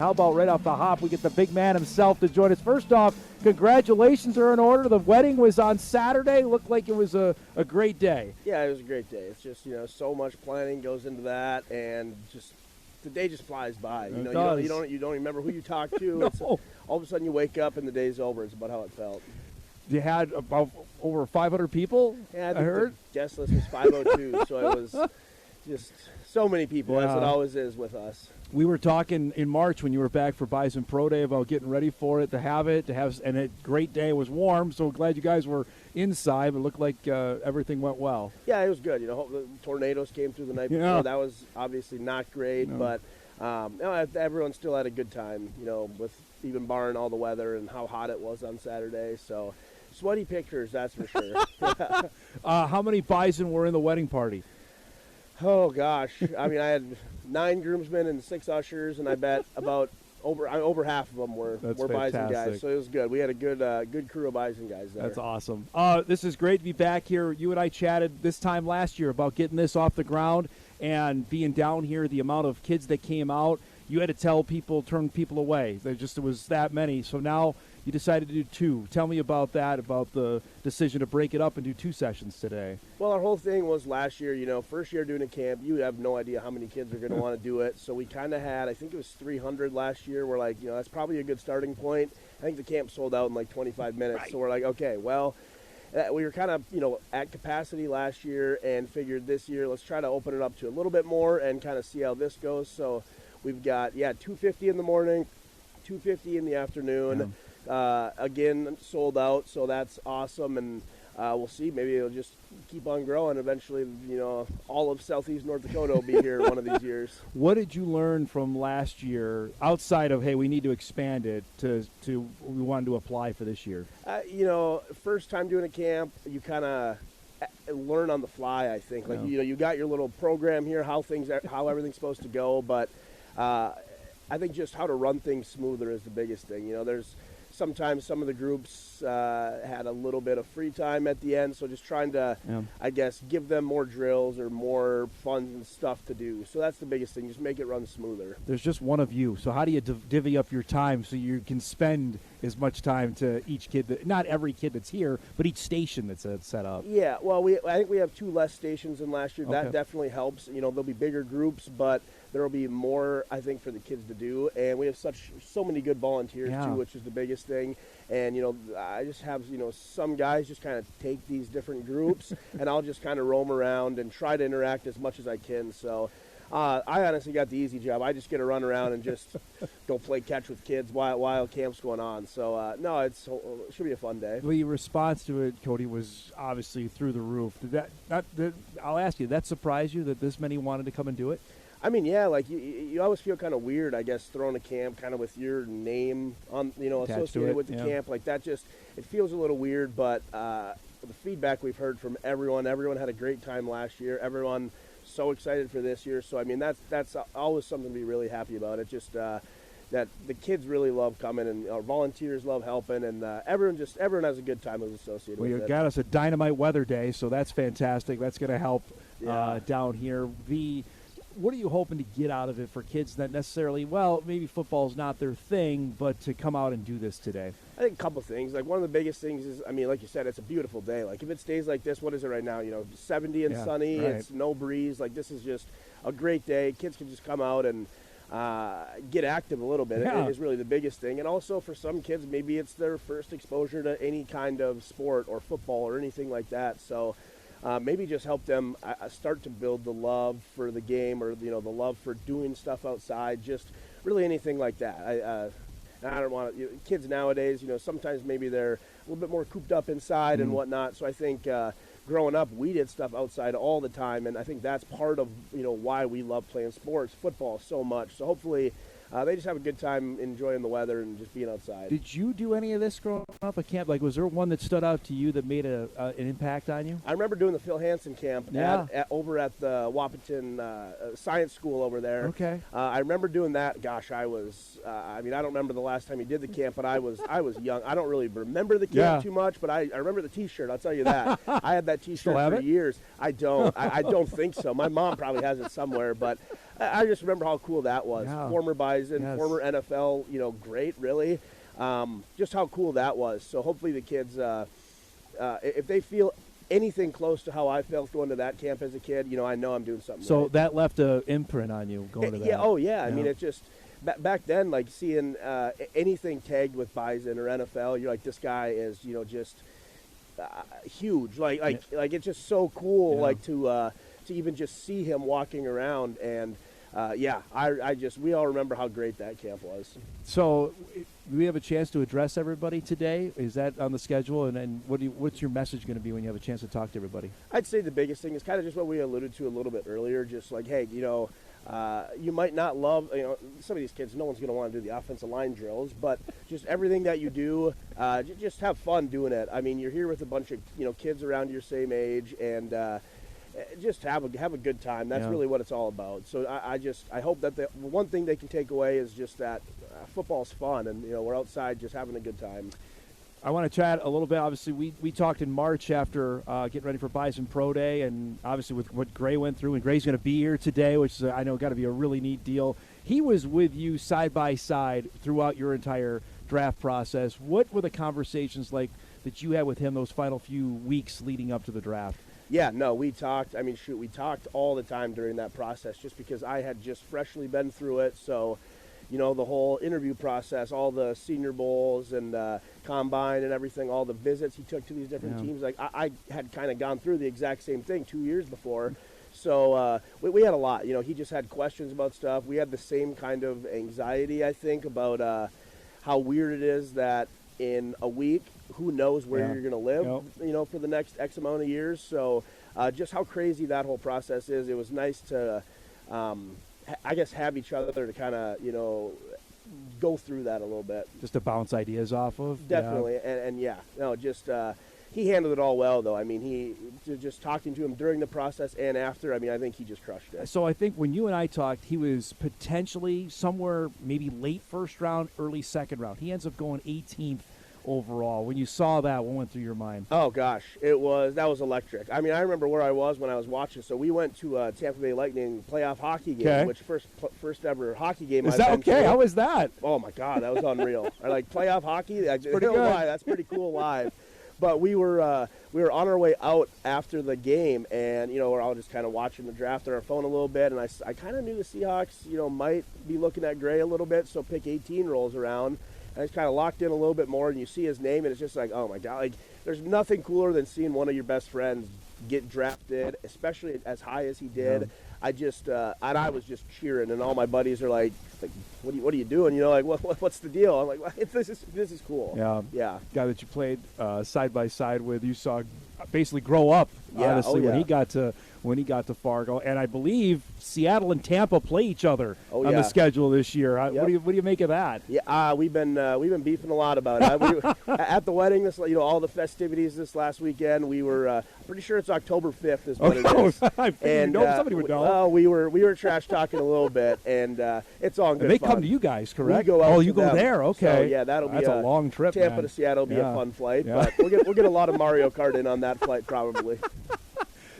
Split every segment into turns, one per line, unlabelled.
How about right off the hop, we get the big man himself to join us. First off, congratulations are in order. The wedding was on Saturday. Looked like it was a great day.
Yeah, it was a great day. It's just, so much planning goes into that, and just the day just flies by. You don't remember who you talked to.
No.
All of a sudden you wake up and the day's over. It's about how it felt.
You had about over 500 people,
Yeah,
I heard.
The guest list was 502, so it was just so many people, as it always is with us.
We were talking in March when you were back for Bison Pro Day about getting ready for it, and a great day. It was warm, so glad you guys were inside. It looked like everything went well.
Yeah, it was good. The tornadoes came through the night before. That was obviously not great, but everyone still had a good time, with even barring all the weather and how hot it was on Saturday. So sweaty pictures, that's for sure.
How many Bison were in the wedding party?
Oh, gosh. I had 9 groomsmen and 6 ushers, and I bet about over half of them were Bison guys. So it was good. We had a good crew of Bison guys there.
That's awesome. This is great to be back here. You and I chatted this time last year about getting this off the ground and being down here, the amount of kids that came out. You had to turn people away. It was that many. So now you decided to do 2. Tell me about that, about the decision to break it up and do 2 sessions today.
Well, our whole thing was last year, first year doing a camp, you have no idea how many kids are going to want to do it. So we kind of had, I think it was 300 last year. We're like, that's probably a good starting point. I think the camp sold out in like 25 minutes. Right. So we're like, okay, well, we were kind of, at capacity last year and figured this year, let's try to open it up to a little bit more and kind of see how this goes. So we've got, 250 in the morning, 250 in the afternoon. Yeah. Again, sold out, so that's awesome, and we'll see. Maybe it'll just keep on growing. Eventually, all of Southeast North Dakota will be here one of these years.
What did you learn from last year outside of, hey, we need to expand it to we wanted to apply for this year?
First time doing a camp, you kind of learn on the fly, I think. Like, you got your little program here, how everything's supposed to go, but I think just how to run things smoother is the biggest thing. There's sometimes some of the groups had a little bit of free time at the end, so just trying to, I guess, give them more drills or more fun stuff to do. So that's the biggest thing, just make it run smoother.
There's just one of you, so how do you divvy up your time so you can spend as much time to each kid, not every kid that's here, but each station that's set up?
Yeah, well, I think we have 2 less stations than last year. Okay. That definitely helps. There'll be bigger groups, but there will be more, I think, for the kids to do. And we have so many good volunteers, too, which is the biggest thing. And, I just have, some guys just kind of take these different groups, and I'll just kind of roam around and try to interact as much as I can. So I honestly got the easy job. I just get to run around and just go play catch with kids while camp's going on. So, no, it should be a fun day.
Well, your response to it, Cody, was obviously through the roof. I'll ask you, did that surprise you that this many wanted to come and do it?
Yeah, like you always feel kind of weird, I guess, throwing a camp kind of with your name on, associated with the camp. Like that it feels a little weird, but the feedback we've heard from everyone had a great time last year. Everyone so excited for this year. So, that's always something to be really happy about. It just that the kids really love coming, and our volunteers love helping, and everyone has a good time who's associated with it.
Well, you got us a dynamite weather day, so that's fantastic. That's going to help down here. What are you hoping to get out of it for kids that necessarily, maybe football's not their thing, but to come out and do this today?
I think a couple things. Like, one of the biggest things is, like you said, it's a beautiful day. Like, if it stays like this, what is it right now? 70 and sunny. Right. It's no breeze. Like, this is just a great day. Kids can just come out and get active a little bit. It is really the biggest thing. And also for some kids, maybe it's their first exposure to any kind of sport or football or anything like that. So maybe just help them start to build the love for the game, or the love for doing stuff outside, just really anything like that. I don't want to, kids nowadays, sometimes maybe they're a little bit more cooped up inside and whatnot. So I think growing up, we did stuff outside all the time, and I think that's part of why we love playing sports, football, so much. So hopefully they just have a good time enjoying the weather and just being outside.
Did you do any of this growing up at camp? Like, was there one that stood out to you that made an impact on you?
I remember doing the Phil Hansen camp over at the Wahpeton Science School over there.
Okay.
I remember doing that. Gosh, I was. I don't remember the last time he did the camp, but I was young. I don't really remember the camp too much, but I remember the T-shirt. I'll tell you that. I had that T-shirt for years. I don't. I don't think so. My mom probably has it somewhere, but. I just remember how cool that was.
Yeah.
Former Bison,
Yes.
former NFL, great, really. Just how cool that was. So hopefully the kids, if they feel anything close to how I felt going to that camp as a kid, I know I'm doing something
So
right.
that left an imprint on you going to that.
Yeah, oh yeah. I
Yeah.
mean, it's just back then, like seeing anything tagged with Bison or NFL, you're like, this guy is, just huge. Like it's just so cool,
Yeah.
like to even just see him walking around. And we all remember how great that camp was.
So we have a chance to address everybody today. Is that on the schedule? And what's your message going to be when you have a chance to talk to everybody?
I'd say the biggest thing is kind of just what we alluded to a little bit earlier. Just like, hey, you might not love, some of these kids, no one's going to want to do the offensive line drills, but just everything that you do, just have fun doing it. I mean, you're here with a bunch of, kids around your same age, and just have a good time. That's really what it's all about. So I hope that the one thing they can take away is just that football's fun, and, we're outside just having a good time.
I want to chat a little bit. Obviously, we talked in March after getting ready for Bison Pro Day, and obviously with what Gray went through, and Gray's going to be here today, which is, I know, got to be a really neat deal. He was with you side by side throughout your entire draft process. What were the conversations like that you had with him those final few weeks leading up to the draft?
Yeah, no, we talked. I mean, we talked all the time during that process just because I had just freshly been through it. So, the whole interview process, all the Senior Bowls and Combine and everything, all the visits he took to these different teams. Like, I had kind of gone through the exact same thing 2 years before. So we had a lot. He just had questions about stuff. We had the same kind of anxiety, I think, about how weird it is that in a week, who knows where you're going to live, for the next X amount of years. So just how crazy that whole process is. It was nice to, I guess, have each other to kind of, go through that a little bit.
Just to bounce ideas off of?
Definitely. He handled it all well, though. I mean, just talking to him during the process and after, I think he just crushed it.
So I think when you and I talked, he was potentially somewhere maybe late first round, early second round. He ends up going 18th overall. When you saw that, what went through your mind?
Oh gosh, that was electric. I mean, I remember where I was when I was watching. So we went to a Tampa Bay Lightning playoff hockey game, which first ever hocky game.
Is that okay? How was that?
Oh my God, that was unreal. I like playoff hockey. That's
pretty good.
That's pretty cool live. But we were on our way out after the game, and we're all just kind of watching the draft on our phone a little bit, and I kind of knew the Seahawks might be looking at Gray a little bit, so pick 18 rolls around. And I just kind of locked in a little bit more, and you see his name, and it's just like, oh my God, like there's nothing cooler than seeing one of your best friends get drafted, especially as high as he did. Yeah. And I was just cheering, and all my buddies are like what are you doing? Like what's the deal? I'm like, well, this is cool. Yeah.
Guy that you played side by side with, you saw basically grow up. Honestly, when he got to Fargo, and I believe Seattle and Tampa play each other on the schedule this year. What do you make of that?
Yeah, we've been beefing a lot about it. At the wedding, all the festivities this last weekend. We were pretty sure it's October 5th is what it is.
I figured somebody would know.
Well, we were trash talking a little bit, and it's all good.
And they
fun.
come to you guys, correct?
We go out
you go
them.
there. Okay.
So, that's
a long trip.
Tampa
man.
to Seattle will be a fun flight, but we'll get a lot of Mario Kart in on that flight probably.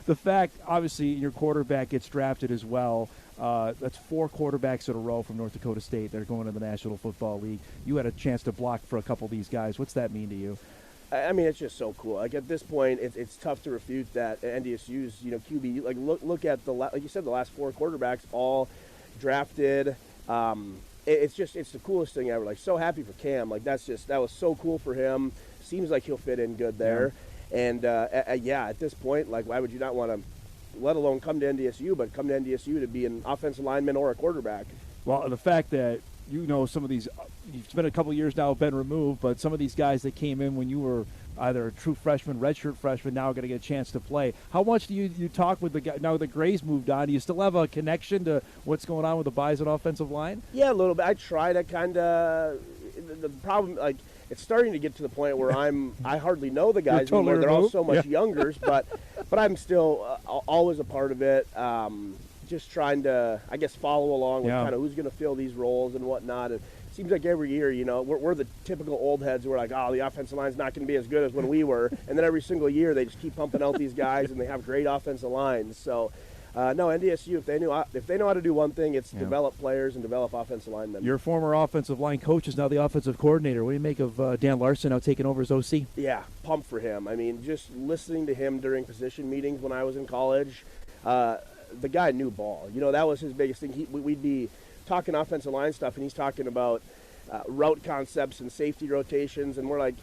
The fact, obviously, your quarterback gets drafted as well. That's 4 quarterbacks in a row from North Dakota State that are going to the National Football League. You had a chance to block for a couple of these guys. What's that mean to you?
I mean, it's just so cool. Like at this point, it's tough to refute that NDSU's QB. Like look at like you said, the last 4 quarterbacks all drafted. It's the coolest thing ever. Like so happy for Cam. Like that was so cool for him. Seems like he'll fit in good there. Yeah. And at this point, like why would you not want to, let alone come to NDSU, but come to NDSU to be an offensive lineman or a quarterback?
Well, the fact that some of these, you've spent a couple of years now, been removed, but some of these guys that came in when you were either a true freshman, redshirt freshman, now going to get a chance to play. How much do you talk with the guy now that Gray's moved on? Do you still have a connection to what's going on with the Bison offensive line?
Yeah, a little bit. I try to kind of. The problem, like, it's starting to get to the point where I hardly know the guys
totally
anymore. They're all so much
yeah.
younger, but I'm still always a part of it. Just trying to, I guess, follow along with kind of who's going to fill these roles and whatnot. And it seems like every year, we're the typical old heads who are like, oh, the offensive line's not going to be as good as when we were. And then every single year they just keep pumping out these guys and they have great offensive lines. So No, NDSU, if they know how to do one thing, it's develop players and develop offensive linemen.
Your former offensive line coach is now the offensive coordinator. What do you make of Dan Larson now taking over as OC?
Yeah, pumped for him. I mean, just listening to him during position meetings when I was in college, the guy knew ball. You know, that was his biggest thing. We'd be talking offensive line stuff, and he's talking about route concepts and safety rotations, and we're like,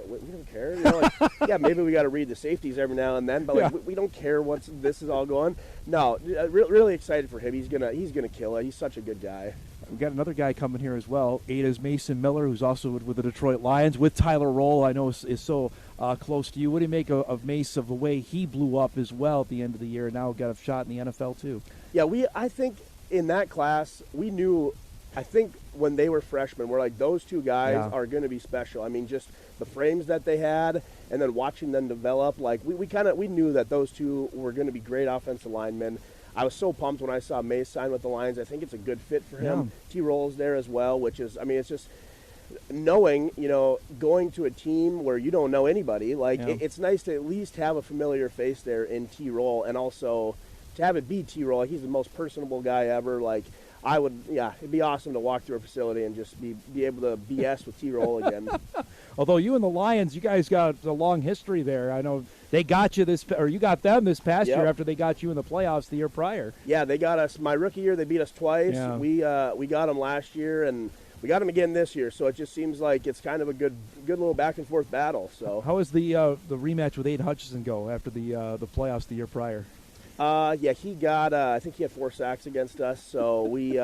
we don't care. You know, like, yeah, maybe we got to read the safeties every now and then, but like we don't care once this is all going. No, really excited for him. He's gonna kill it. He's such a good guy.
We've got another guy coming here as well. Ada's Mason Miller, who's also with the Detroit Lions, with Tyler Roll. I know is so close to you. What do you make of Mace, of the way he blew up as well at the end of the year, and now got a shot in the NFL too?
Yeah, I think in that class we knew. I think when they were freshmen, we're like, those two guys are going to be special. I mean, just the frames that they had, and then watching them develop, like we knew that those two were going to be great offensive linemen. I was so pumped when I saw Mace sign with the Lions. I think it's a good fit for him. T-Roll's there as well, which is, I mean, it's just knowing, you know, going to a team where you don't know anybody. Like, it's nice to at least have a familiar face there in T-Roll, and also to have it be T-Roll. He's the most personable guy ever. Like, it'd be awesome to walk through a facility and just be able to BS with T-Roll again.
Although you and the Lions, you guys got a long history there. I know they got you you got them this past year after they got you in the playoffs the year prior.
Yeah, they got us. My rookie year, they beat us twice. Yeah. We got them last year, and we got them again this year. So it just seems like it's kind of a good little back and forth battle. So
how was the rematch with Aiden Hutchinson go after the playoffs the year prior?
Yeah, he got. I think he had 4 sacks against us. So we.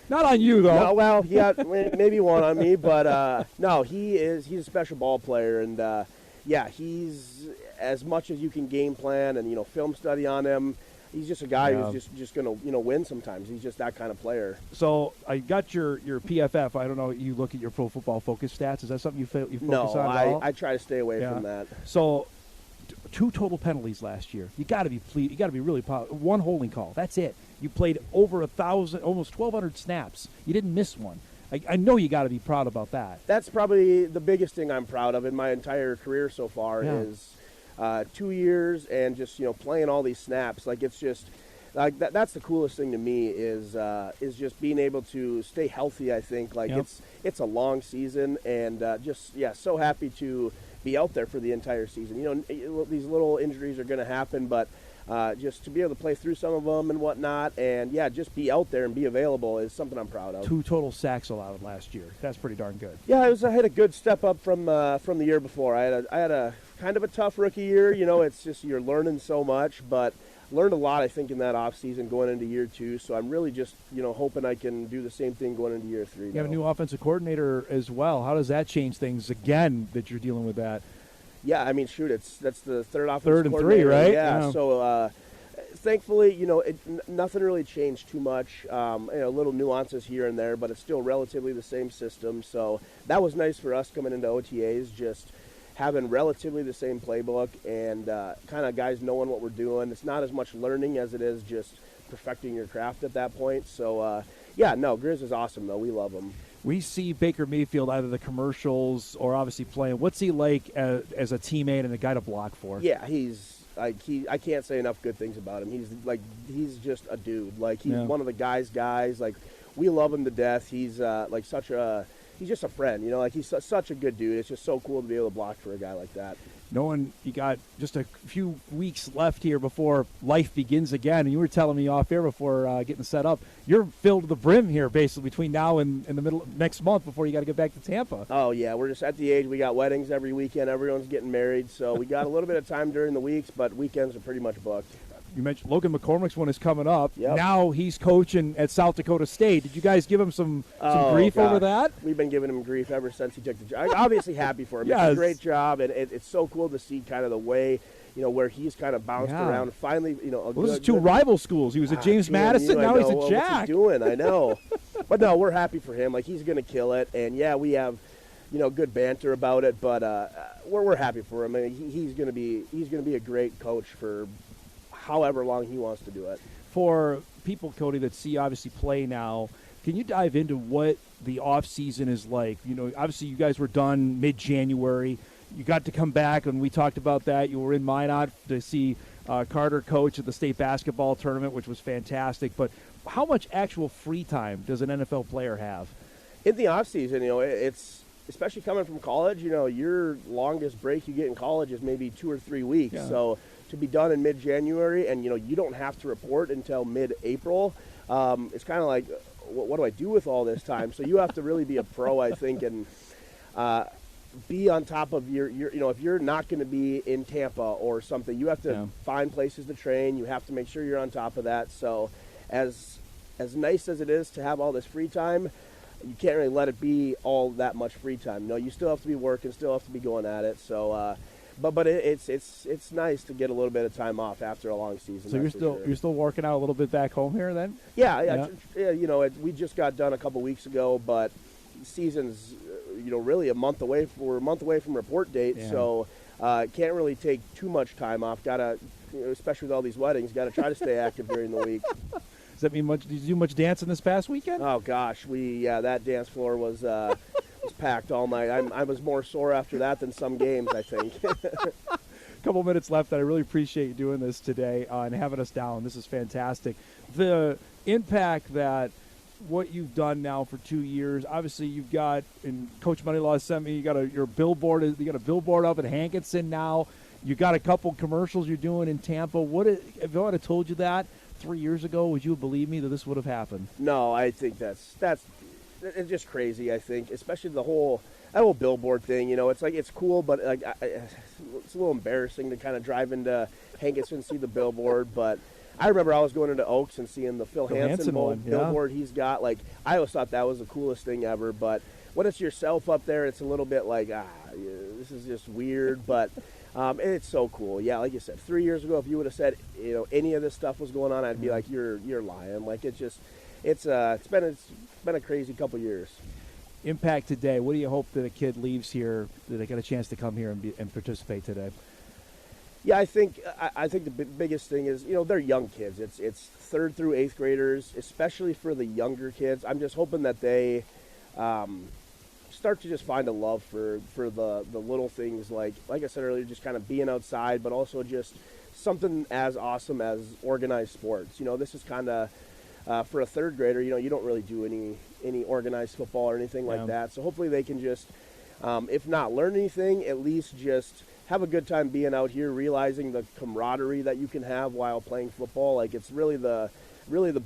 Not on you though.
No, well, he had maybe one on me, but no, he's a special ball player, and yeah, he's as much as you can game plan and film study on him. He's just a guy who's just gonna win sometimes. He's just that kind of player.
So I got your PFF. I don't know. You look at your Pro Football Focus stats. Is that something you focus on at all?
I try to stay away from that.
So 2 total penalties last year. You got to be really proud. 1 holding call. That's it. You played over 1,000, almost 1,200 snaps. You didn't miss one. I know you got to be proud about that.
That's probably the biggest thing I'm proud of in my entire career so far is 2 years and just playing all these snaps. Like, it's just like that's the coolest thing to me is just being able to stay healthy. I think it's a long season, and so happy to be out there for the entire season. These little injuries are going to happen, but just to be able to play through some of them and whatnot, and just be out there and be available is something I'm proud of.
2 total sacks allowed last year. That's pretty darn good.
Yeah, I had a good step up from the year before. I had a kind of a tough rookie year. It's just you're learning so much, but learned a lot, I think, in that offseason going into year 2. So I'm really just hoping I can do the same thing going into year 3.
You have a new offensive coordinator as well. How does that change things again that you're dealing with that?
Yeah, I mean, shoot, that's the third offensive
third and
coordinator.
3, right?
Yeah. So thankfully, nothing really changed too much. Little nuances here and there, but it's still relatively the same system. So that was nice for us coming into OTAs, just having relatively the same playbook and kind of guys knowing what we're doing. It's not as much learning as it is just perfecting your craft at that point. So, Grizz is awesome, though. We love him.
We see Baker Mayfield either the commercials or obviously playing. What's he like as a teammate and a guy to block for?
Yeah, I can't say enough good things about him. He's just a dude. Like, he's one of the guys. Like, we love him to death. He's he's just a friend. He's such a good dude. It's just so cool to be able to block for a guy like that.
Knowing you got just a few weeks left here before life begins again, and you were telling me off air before getting set up, you're filled to the brim here basically between now and the middle of next month before you got to get back to Tampa.
Oh, yeah. We're just at the age we got weddings every weekend. Everyone's getting married, so we got a little bit of time during the weeks, but weekends are pretty much booked.
You mentioned Logan McCormick's one is coming up.
Yep.
Now he's coaching at South Dakota State. Did you guys give him some grief over that?
We've been giving him grief ever since he took the job. Obviously happy for him.
Yes.
It's a great job, and it's so cool to see kind of the way, where he's kind of bounced around. Finally,
this is 2 rival schools. He was at James Madison. Now he's at Jack.
What's he doing? I know. But no, we're happy for him. Like, he's going to kill it. And we have, good banter about it. But we're happy for him. I mean, he's going to be a great coach for however long he wants to do it.
For people, Cody, that see obviously play now, can you dive into what the off season is like? Obviously you guys were done mid-January. You got to come back, and we talked about that. You were in Minot to see Carter coach at the state basketball tournament, which was fantastic. But how much actual free time does an NFL player have?
In the off season, it's especially coming from college. Your longest break you get in college is maybe 2 or 3 weeks.
Yeah.
So to be done in mid-January, and you don't have to report until mid-April. It's kind of like, what do I do with all this time? So you have to really be a pro, I think, and be on top of your if you're not going to be in Tampa or something, you have to find places to train. You have to make sure you're on top of that. So as nice as it is to have all this free time, you can't really let it be all that much free time. You still have to be working, still have to be going at it. So but it's nice to get a little bit of time off after a long season.
So you're still working out a little bit back home here then?
Yeah. We just got done a couple weeks ago, but season's really a month away. We're a month away from report date, so can't really take too much time off. Gotta, especially with all these weddings, gotta try to stay active during the week.
Does that mean much? Did you do much dancing this past weekend?
Oh gosh, that dance floor was packed all night. I was more sore after that than some games, I think.
Couple minutes left. I really appreciate you doing this today and having us down. This is fantastic. The impact that what you've done now for 2 years. Obviously, you've got, and Coach Moneylaw sent me, you got a billboard up in Hankinson now. You got a couple commercials you're doing in Tampa. If I would have told you that 3 years ago, would you believe me that this would have happened?
No, I think that's it's just crazy. I think, especially that whole billboard thing. It's cool, but it's a little embarrassing to kind of drive into Hankinson and see the billboard, but. I remember I was going into Oaks and seeing the Phil Hansen billboard he's got. I always thought that was the coolest thing ever. But when it's yourself up there, it's a little bit like, this is just weird. But it's so cool. Yeah, like you said, 3 years ago, if you would have said, any of this stuff was going on, I'd be like, you're lying. It's been a crazy couple years.
Impact today. What do you hope that a kid leaves here, that they get a chance to come here and participate today?
Yeah, I think the biggest thing is, they're young kids. It's 3rd through 8th graders, especially for the younger kids. I'm just hoping that they start to just find a love for the little things, like I said earlier, just kind of being outside, but also just something as awesome as organized sports. This is kind of for a 3rd grader. You don't really do any organized football or anything like that. So hopefully they can just, if not learn anything, at least just have a good time being out here, realizing the camaraderie that you can have while playing football. It's really the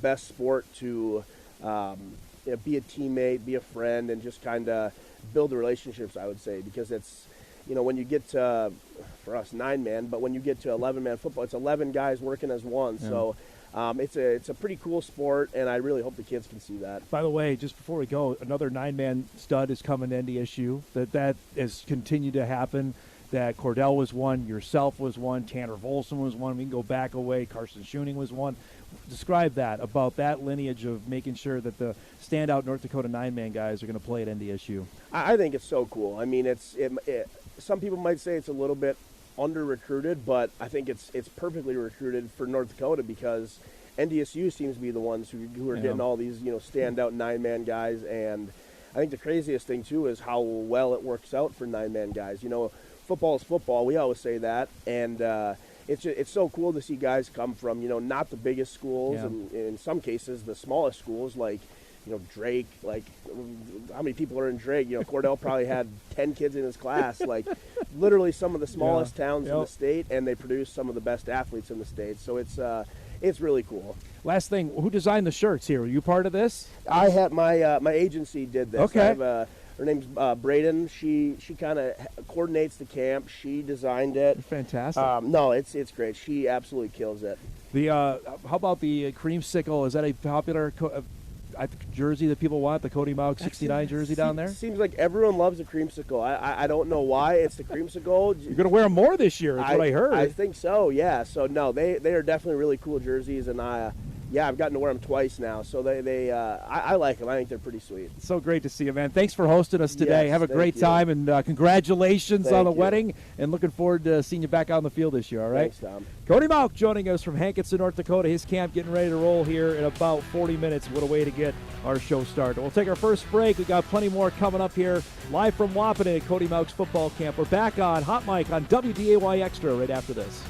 best sport to be a teammate, be a friend, and just kind of build the relationships, I would say, because it's, when you get to, for us, 9-man, but when you get to 11-man football, it's 11 guys working as one. Yeah. So it's a pretty cool sport, and I really hope the kids can see that.
By the way, just before we go, another 9-man stud is coming to NDSU. That has continued to happen. That Cordell was one, yourself was one, Tanner Volson was one. We can go back away. Carson Schuning was one. Describe that, about that lineage of making sure that the standout North Dakota 9-man guys are going to play at NDSU.
I think it's so cool. I mean, some people might say it's a little bit under-recruited, but I think it's perfectly recruited for North Dakota, because NDSU seems to be the ones who are getting all these standout 9-man guys. And I think the craziest thing too is how well it works out for 9-man guys. Football is football. We always say that, and it's so cool to see guys come from not the biggest schools, and in some cases the smallest schools, like Drake. How many people are in Drake? Cordell probably had 10 kids in his class. Literally some of the smallest towns in the state, and they produce some of the best athletes in the state. So it's really cool.
Last thing, who designed the shirts here? Were you part of this?
I had my agency did this.
Okay.
I have her name's Braden. She kind of coordinates the camp. She designed it.
Fantastic.
No, it's great. She absolutely kills it.
How about the creamsicle? Is that a popular jersey that people want? The Cody Mauch 69 jersey down there?
Seems like everyone loves the creamsicle. I don't know why. It's the creamsicle.
You're going to wear them more this year, is what I heard.
I think so, yeah. So, no, they are definitely really cool jerseys, and I've gotten to wear them twice now, so I like them. I think they're pretty sweet.
So great to see you, man. Thanks for hosting us today.
Yes,
have a great time, and congratulations on the wedding, and looking forward to seeing you back out on the field this year, all right?
Thanks, Tom.
Cody Mauch joining us from Hankinson, North Dakota. His camp getting ready to roll here in about 40 minutes. What a way to get our show started. We'll take our first break. We've got plenty more coming up here, live from Wapiti at Cody Mauch's football camp. We're back on Hot Mic on WDAY Extra right after this.